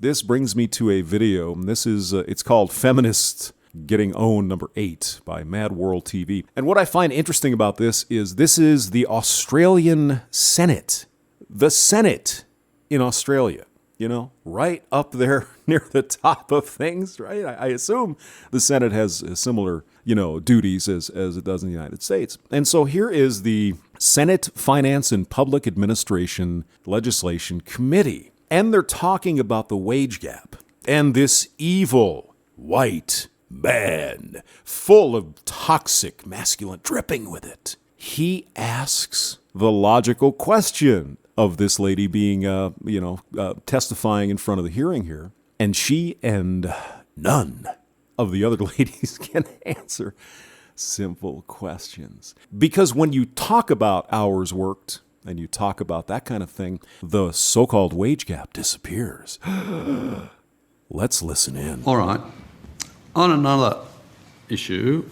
This brings me to a video. This is, it's called Feminist Getting Owned number 8 by Mad World TV. And what I find interesting about this is the Australian Senate. The Senate in Australia, you know, right up there near the top of things, right? I assume the Senate has similar, you know, duties as it does in the United States. And so here is the Senate Finance and Public Administration Legislation Committee. And they're talking about the wage gap and this evil white man full of toxic masculine dripping with it. He asks the logical question of this lady being, testifying in front of the hearing here. And she and none of the other ladies can answer simple questions. Because when you talk about hours worked and you talk about that kind of thing, the so-called wage gap disappears. Let's listen in. All right. On another issue,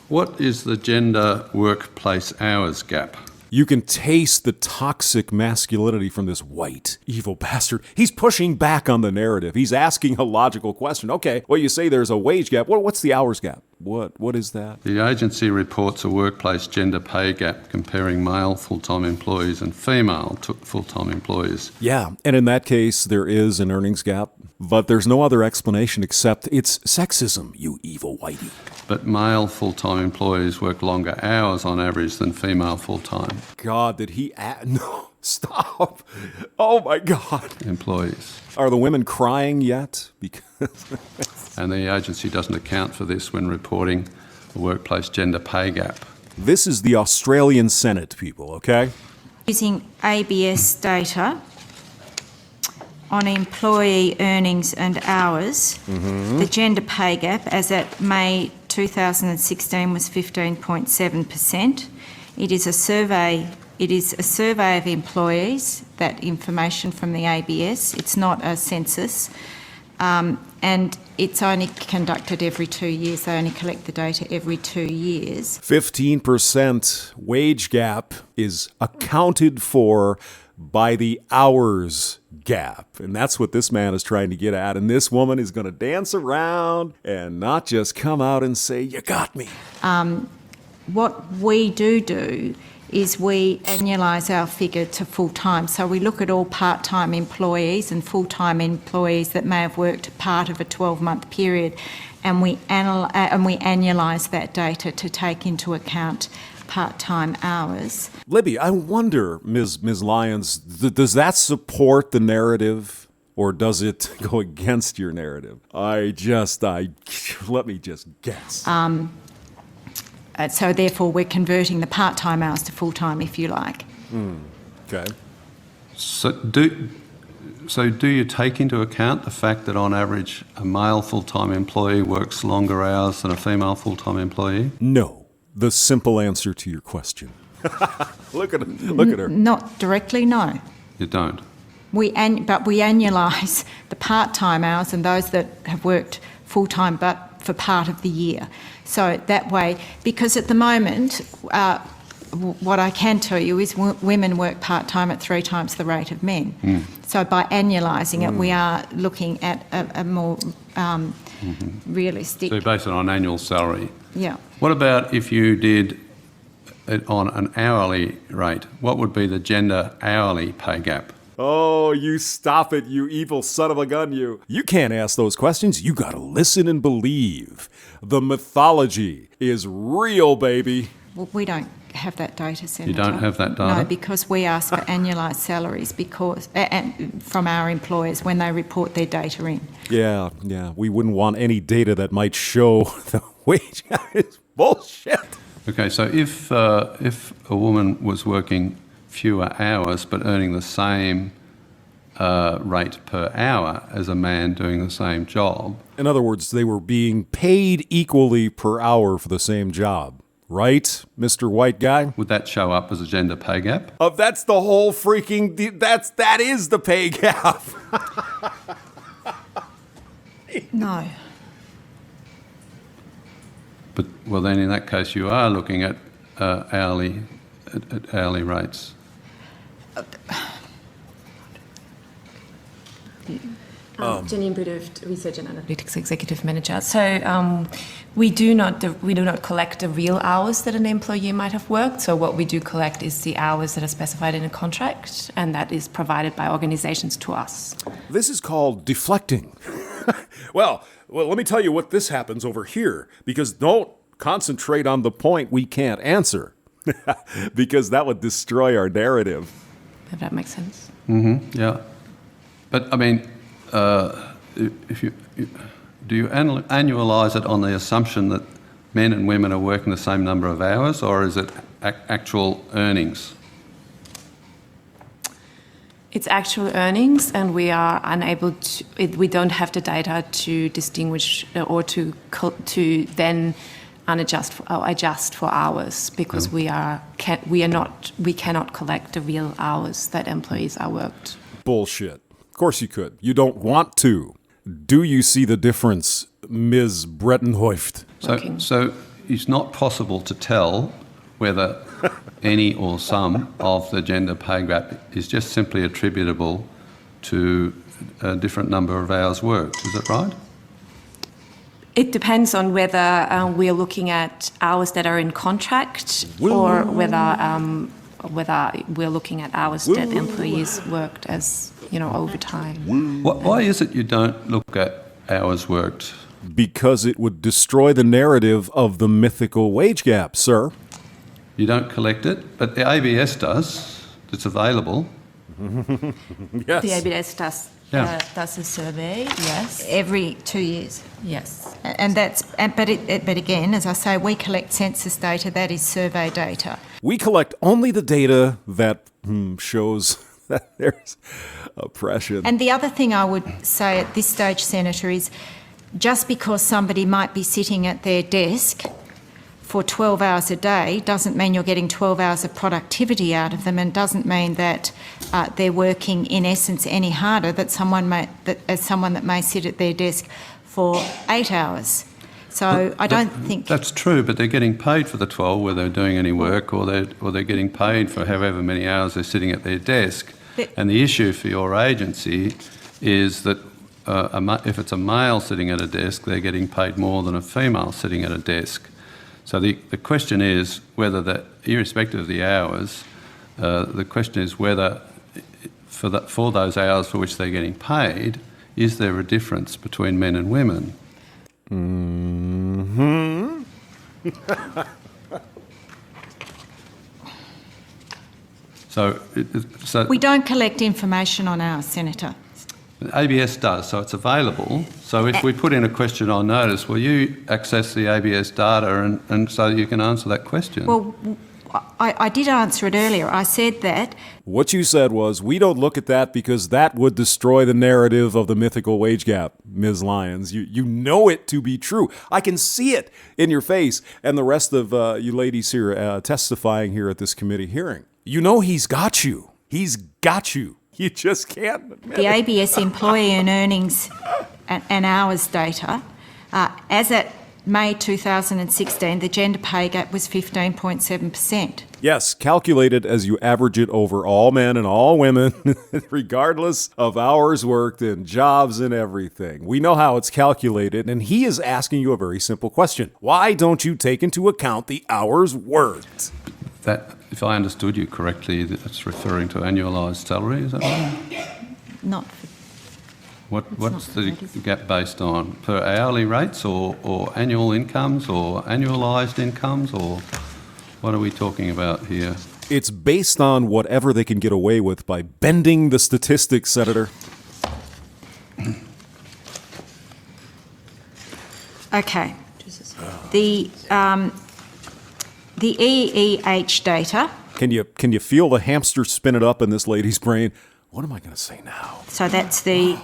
what is the gender workplace hours gap? You can taste the toxic masculinity from this white, evil bastard. He's pushing back on the narrative. He's asking a logical question. Okay, well, you say there's a wage gap. What's the hours gap? What is that? The agency reports a workplace gender pay gap comparing male full-time employees and female full-time employees. Yeah, and in that case, there is an earnings gap, but there's no other explanation except it's sexism, you evil whitey. But male full-time employees work longer hours on average than female full-time. God, did he no, stop. Oh my God. Employees. Are the women crying yet? Because and the agency doesn't account for this when reporting a workplace gender pay gap. This is the Australian Senate, people, okay? Using ABS data on employee earnings and hours, the gender pay gap as at May 2016 was 15.7%. It is a survey of employees, that information from the ABS. It's not a census. And it's only conducted every 2 years. They only collect the data every 2 years. 15% wage gap is accounted for by the hours gap. And that's what this man is trying to get at. And this woman is going to dance around and not just come out and say, you got me. What we do is we annualise our figure to full-time. So we look at all part-time employees and full-time employees that may have worked part of a 12-month period, and we annualise that data to take into account part-time hours. Libby, I wonder, Ms. Lyons, does that support the narrative or does it go against your narrative? Let me just guess. So therefore we're converting the part-time hours to full-time, if you like. Okay. So do you take into account the fact that on average a male full-time employee works longer hours than a female full-time employee? No. The simple answer to your question. Look at her. Not directly, no. You don't? But we annualise the part-time hours and those that have worked full-time but for part of the year. So that way, because at the moment, what I can tell you is women work part-time at 3 times the rate of men. So by annualising it, we are looking at a more realistic... So you base it on annual salary? Yeah. What about if you did it on an hourly rate? What would be the gender hourly pay gap? Oh, you stop it, you evil son of a gun, you. You can't ask those questions. You gotta listen and believe. The mythology is real, baby. Well, we don't have that data, Senator. You don't have that data? No, because we ask for annualised salaries from our employers when they report their data in. Yeah. We wouldn't want any data that might show the wage. It's bullshit. Okay, so if a woman was working fewer hours but earning the same rate per hour as a man doing the same job. In other words, they were being paid equally per hour for the same job. Right, Mr. White Guy? Would that show up as a gender pay gap? That's the whole freaking... That is the pay gap. No. But, well, then in that case you are looking at hourly rates. Jenny Improved, Research and Analytics Executive Manager. So we do not collect the real hours that an employee might have worked. So what we do collect is the hours that are specified in a contract, and that is provided by organizations to us. This is called deflecting. Well, let me tell you what this happens over here, because don't concentrate on the point we can't answer, because that would destroy our narrative. If that makes sense. Mm-hmm, yeah. But, I mean, do you annualise it on the assumption that men and women are working the same number of hours, or is it actual earnings? It's actual earnings, and we are unable to. We don't have the data to distinguish or to then adjust for hours, because we cannot collect the real hours that employees are worked. Bullshit. Of course you could. You don't want to. Do you see the difference, Ms. Brettenhoeft? So it's not possible to tell whether any or some of the gender pay gap is just simply attributable to a different number of hours worked. Is that right? It depends on whether we're looking at hours that are in contract or whether we're looking at hours that employees worked as, overtime. Why is it you don't look at hours worked? Because it would destroy the narrative of the mythical wage gap, sir. You don't collect it, but the ABS does. It's available. Yes. The ABS does a survey, yes. Every 2 years. Yes. But again, as I say, we collect census data, that is survey data. We collect only the data that shows that there's oppression. And the other thing I would say at this stage, Senator, is just because somebody might be sitting at their desk for 12 hours a day doesn't mean you're getting 12 hours of productivity out of them, and doesn't mean that they're working in essence any harder than someone that may sit at their desk for 8 hours. So I don't think that's true. But they're getting paid for the 12, whether they're doing any work, or they're getting paid for however many hours they're sitting at their desk. And the issue for your agency is that if it's a male sitting at a desk, they're getting paid more than a female sitting at a desk. So the question is whether, irrespective of the hours, the question is whether for those hours for which they're getting paid, is there a difference between men and women? Mm-hmm. So we don't collect information on ours, Senator. ABS does, so it's available. So if we put in a question on notice, will you access the ABS data and so you can answer that question? Well, I did answer it earlier. I said that. What you said was, we don't look at that because that would destroy the narrative of the mythical wage gap, Ms. Lyons. You know it to be true. I can see it in your face, and the rest of you ladies here testifying here at this committee hearing. You know he's got you. He's got you. You just can't admit the it. ABS employee and earnings and hours data, as at May 2016, the gender pay gap was 15.7%. Yes, calculated as you average it over all men and all women, regardless of hours worked and jobs and everything. We know how it's calculated, and he is asking you a very simple question. Why don't you take into account the hours worked? That, if I understood you correctly, that's referring to annualised salary, is that right? Not. What's the gap based on? Per hourly rates or annual incomes or annualised incomes, or what are we talking about here? It's based on whatever they can get away with by bending the statistics, Senator. Okay. The EEH data. Can you feel the hamster spin it up in this lady's brain? What am I going to say now? So that's the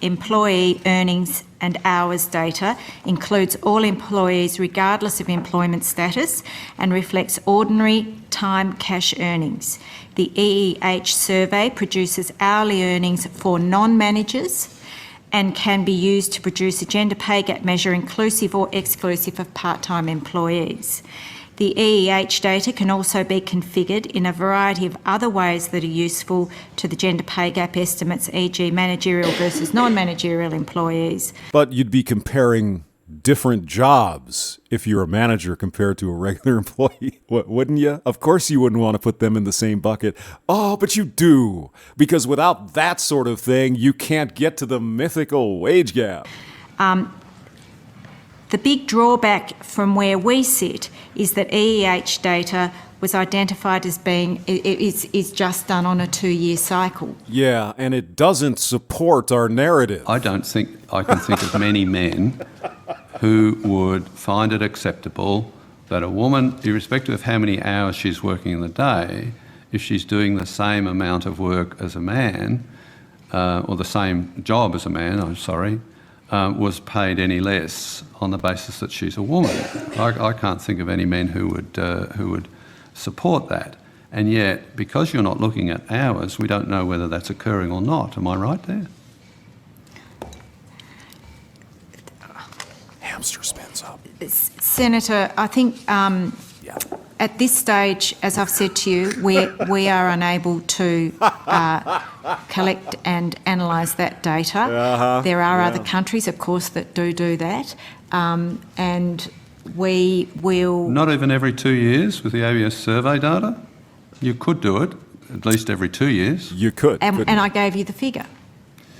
employee earnings and hours data, includes all employees regardless of employment status, and reflects ordinary time cash earnings. The EEH survey produces hourly earnings for non-managers and can be used to produce a gender pay gap measure inclusive or exclusive of part-time employees. The EEH data can also be configured in a variety of other ways that are useful to the gender pay gap estimates, e.g. managerial versus non-managerial employees. But you'd be comparing different jobs if you're a manager compared to a regular employee, wouldn't you? Of course you wouldn't want to put them in the same bucket. Oh, but you do, because without that sort of thing, you can't get to the mythical wage gap. The big drawback from where we sit is that EEH data was identified as being, is just done on a 2-year cycle. Yeah, and it doesn't support our narrative. I don't think I can think of many men who would find it acceptable that a woman, irrespective of how many hours she's working in the day, if she's doing the same amount of work as a man, or the same job as a man, was paid any less on the basis that she's a woman. I can't think of any men who would support that. And yet, because you're not looking at hours, we don't know whether that's occurring or not. Am I right there? Hamster spins up. Senator, I think at this stage, as I've said to you, we are unable to collect and analyse that data. There are other countries, of course, that do that, and we will... Not even every 2 years with the ABS survey data? You could do it, at least every 2 years. You could. And I gave you the figure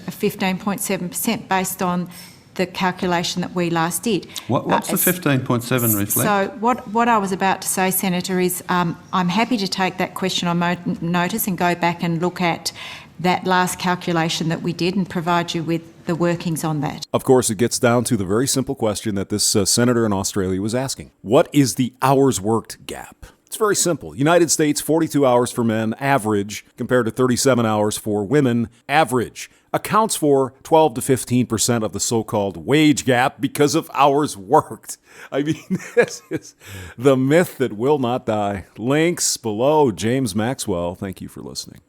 of 15.7% based on the calculation that we last did. What's the 15.7 reflect? So what I was about to say, Senator, is I'm happy to take that question on notice and go back and look at that last calculation that we did and provide you with the workings on that. Of course, it gets down to the very simple question that this senator in Australia was asking. What is the hours worked gap? It's very simple. United States, 42 hours for men, average, compared to 37 hours for women, average. Accounts for 12 to 15% of the so-called wage gap because of hours worked. I mean, this is the myth that will not die. Links below. James Maxwell, thank you for listening.